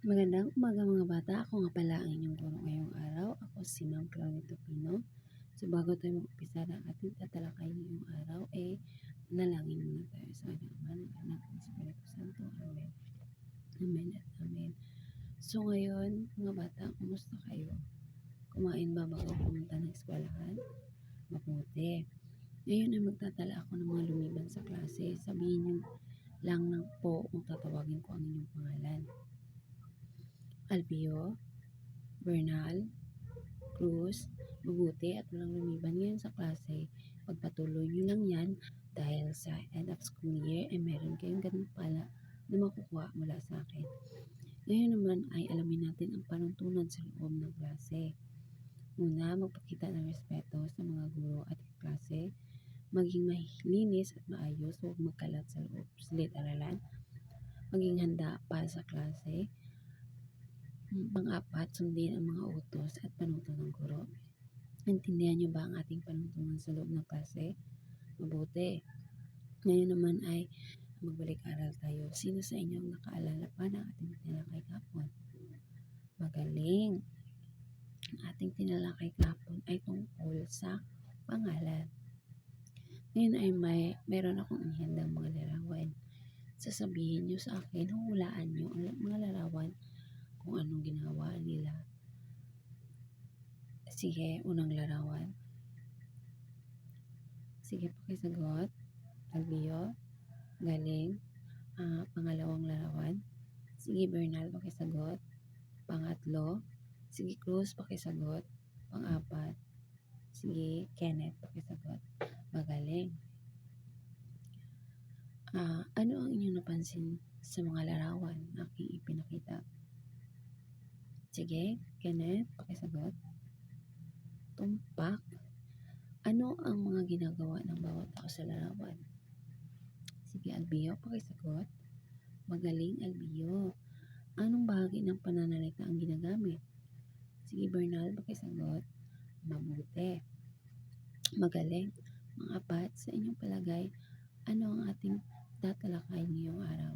Magandang umaga mga bata. Ako nga pala ang inyong guro ngayong araw. Ako si Ma'am Claudia Tupino. So bago tayo mag-umpisa ng ating tatalakay ngayong araw, manalangin muna tayo sa Ama ng Anak ng Espiritu Santo. Amen. Amen at Amen. So ngayon, mga bata, kumusta kayo? Kumain ba bago pumunta ng eskwelahan? Mabuti. Ngayon ay magtatala ako ng mga lumiban sa klase. Sabihin niyo lang ng po kung tatawagin ko ang inyong pangalan. Albio, Bernal, Cruz, mabuti at walang lumiban ngayon sa klase. Pagpatuloy nyo lang yan dahil sa end of school year ay meron kayong gantimpala na makukuha mula sa akin. Ngayon naman ay alamin natin ang panuntunan sa loob ng klase. Una, magpakita ng respeto sa mga guro at klase. Maging malinis at maayos, huwag magkalat sa loob silid-aralan. Maging handa para sa klase. Pang-apat, sundin ang mga utos at panuto ng guro. Intindihan niyo ba ang ating panuntunan sa loob ng klase? Mabuti. Ngayon naman ay magbalik-aral tayo. Sino sa inyo ang nakaalala pa ng ating tinalakay kahapon? Magaling. Ang ating tinalakay kahapon ay tungkol sa pangalan. Ngayon ay meron akong inihandang mga larawan. Sasabihin niyo sa akin, huhulaan niyo ang mga larawan kung anong ginawa nila. Sige, unang larawan. Sige, pakisagot. Albio, galing. Pangalawang larawan. Sige, Bernal, pakisagot. Pangatlo. Sige, Cruz, pakisagot. Pang-apat. Sige, Kenneth, pakisagot. Magaling. Ano ang inyong napansin sa mga larawan na aking ipinakita? Sige, Kenneth, pakisagot. Tumpak. Ano ang mga ginagawa ng bawat tao sa larawan? Sige, Albio, pakisagot. Magaling, Albio. Anong bahagi ng pananalita ang ginagamit? Sige, Bernal, pakisagot. Mabuti. Magaling. Mga-apat, sa inyong palagay, ano ang ating tatalakay ngayong araw?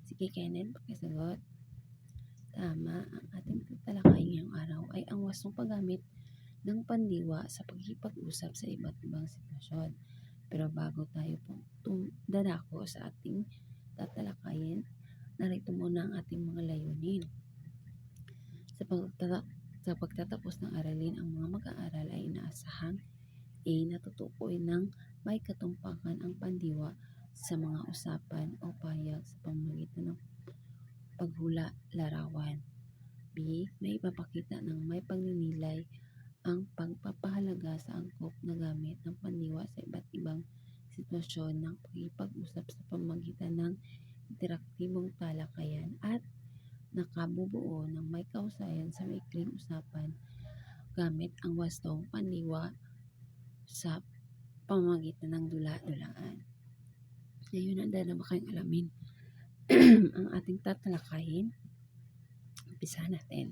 Sige, Kenneth, pakisagot. Tama, ang ating tatalakay ngayong araw ay ang wastong paggamit ng pandiwa sa pagkikipag-usap sa iba't ibang sitwasyon. Pero bago tayo dadako sa ating tatalakayin, narito muna ang ating mga layunin. Sa pagtatapos ng aralin, ang mga mag-aaral ay inaasahang natutukoy ng may katumpakan ang pandiwa sa mga usapan o pahayag sa pamamagitan ng paghula larawan. B. May ipapakita ng may pagninilay ang pagpapahalaga sa angkop na gamit ng pandiwa sa iba't ibang sitwasyon ng pakikipag-usap sa pamamagitan ng interaktibong talakayan at nakabubuo ng may kausayan sa maikling usapan gamit ang wastong pandiwa sa pamamagitan ng dula-dulaan. Ngayon, handa na ba kayong alamin ang ating tatalakayin? Umpisa natin.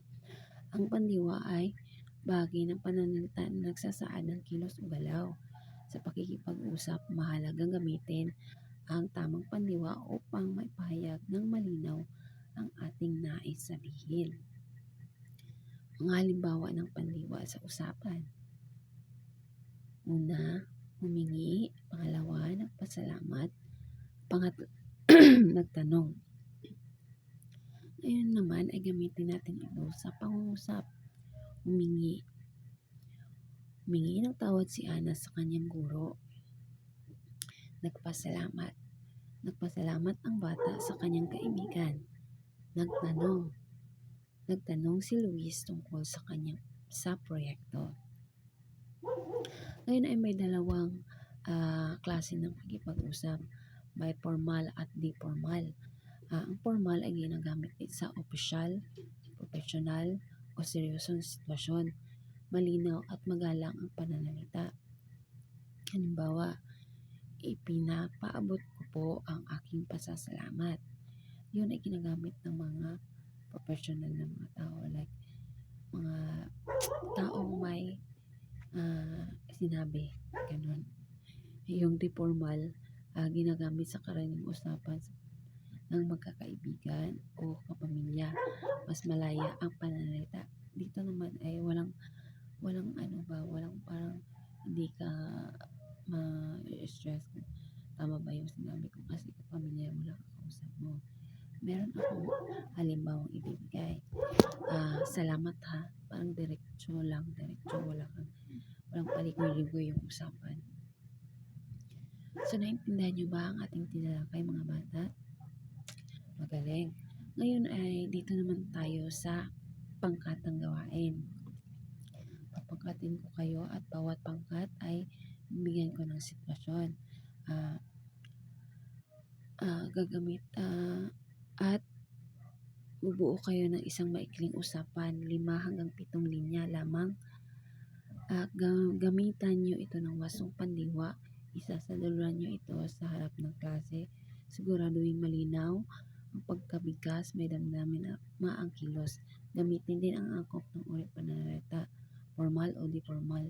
Ang pandiwa ay bahagi ng pananalita na nagsasaad ng kilos o galaw. Sa pakikipag-usap, mahalagang gamitin ang tamang pandiwa upang maipahayag ng malinaw ang ating nais sabihin. Mga halimbawa ng pandiwa sa usapan. Una, humingi. Pangalawa, nagpasalamat. Pangatlo, nagtanong. Ngayon naman ay gamitin natin ito sa pangungusap. Humingi. Humingi ng tawad si Ana sa kanyang guro. Nagpasalamat. Nagpasalamat ang bata sa kanyang kaibigan. Nagtanong. Nagtanong si Luis tungkol sa proyekto. Ngayon ay may dalawang klase ng pakikipag-usap. By formal at di formal. Ang formal ay ginagamit sa opisyal, professional, o seryosong sitwasyon. Malinaw at magalang ang pananalita. Halimbawa, ipinapaabot ko po ang aking pasasalamat. Yun ay ginagamit ng mga professional na mga tao, like mga taong may sinabi, ganun. Yung di formal, ginagamit sa karaniwang usapan ng magkakaibigan o kapamilya. mas malaya ang pananalita. Dito naman ay walang walang ano ba, walang parang hindi ka ma-stress kung tama ba yung sinabi ko kasi kapamilya mo lang ang kausap mo. Meron akong halimbawang ibibigay. Salamat ha. Parang diretso lang, diretso. Walang paligoy-ligoy yung usapan. So, naintindihan nyo ba ang ating tinalakay mga bata? Magaling. Ngayon ay dito naman tayo sa pangkatang gawain. Papangkatin ko kayo at bawat pangkat ay bigyan ko ng sitwasyon. At bubuo kayo ng isang maikling usapan, 5 hanggang 7 linya lamang. Gamitan nyo ito ng wasong pandiwa. Isasaluran nyo ito sa harap ng klase. Siguraduhin malinaw ang pagkabigkas, may damdamin at maang kilos. Gamitin din ang angkop ng uri pananalita, formal o di formal,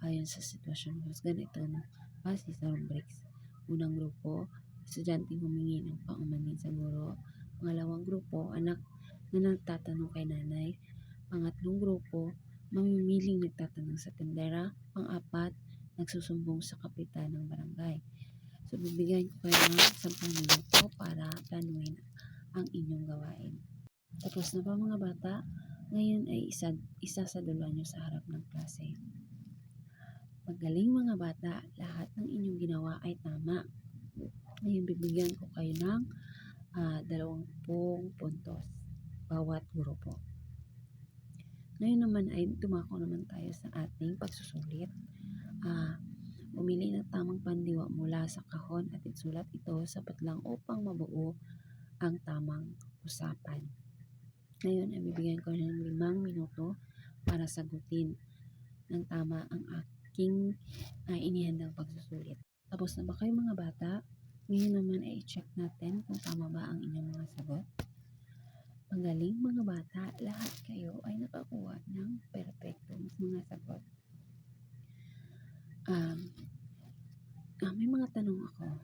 ayon sa sitwasyon. Husgan ito ng base sa rubrics. Unang grupo, estudyanteng humingi ng paumanhin sa guro. Pangalawang grupo, anak na nagtatanong kay nanay. Pangatlong grupo, mamimiling nagtatanong sa tendera. Pang-apat, nagsusumbong sa kapitan ng barangay. So, bibigyan ko kayo ng 10 minuto para planuhin ang inyong gawain. Tapos na ba mga bata? Ngayon ay isasadulan nyo sa harap ng klase. Magaling mga bata, lahat ng inyong ginawa ay tama. Ngayon bibigyan ko kayo ng 20 puntos bawat grupo. Ngayon naman ay dumako naman tayo sa ating pagsusulit. Umili ng tamang pandiwa mula sa kahon at isulat ito sapat lang upang mabuo ang tamang usapan. Ngayon ay bibigyan ko ng 5 minuto para sagutin ng tama ang aking inihandang pagsusulit. Tapos na ba kayo mga bata? Ngayon naman ay i-check natin kung tama ba ang inyong mga sagot. Magaling mga bata, lahat kayo ay nakakuha ng perfectong mga sagot. May mga tanong ako.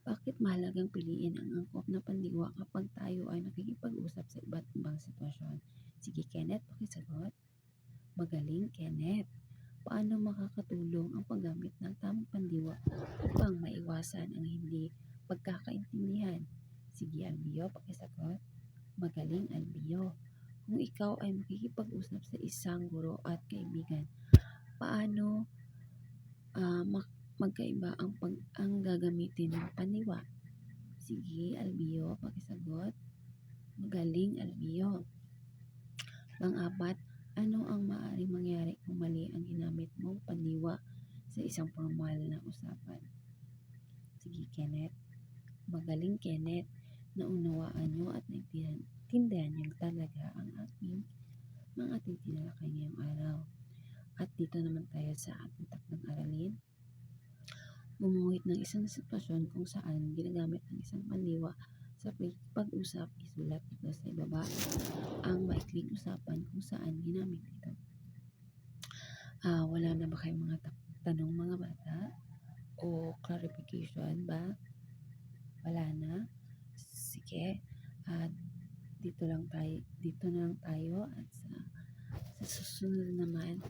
Bakit mahalagang piliin ang angkop na pandiwa kapag tayo ay nakikipag-usap sa iba't ibang sitwasyon? Sige Kenneth, pakisagot. Magaling Kenneth. Paano makakatulong ang paggamit ng tamang pandiwa upang maiwasan ang hindi pagkakaintindihan? Sige Albio, pakisagot. Magaling Albio. Kung ikaw ay makikipag-usap sa isang guro at kaibigan, paano magkaiba ang gagamitin ng pandiwa? Sige Albio, pakisagot. Magaling Albio. Pang-apat, ano ang maaaring mangyari kung mali ang ginamit mong pandiwa sa isang formal na usapan? Sige Kenneth. Magaling Kenneth. Naunawaan nyo at naintindihan nyo talaga ang ating tinalakay ngayong araw. At dito naman tayo sa ating takdang aralin. Gumuhit ng isang sitwasyon kung saan ginagamit ng isang pandiwa sa pag-usap, isulat ito sa ibaba ang maikling usapan kung saan ginamit ito. Wala na ba kayong mga tanong mga bata? O clarification ba? Wala na? Sige. Dito na lang tayo at sa susunod naman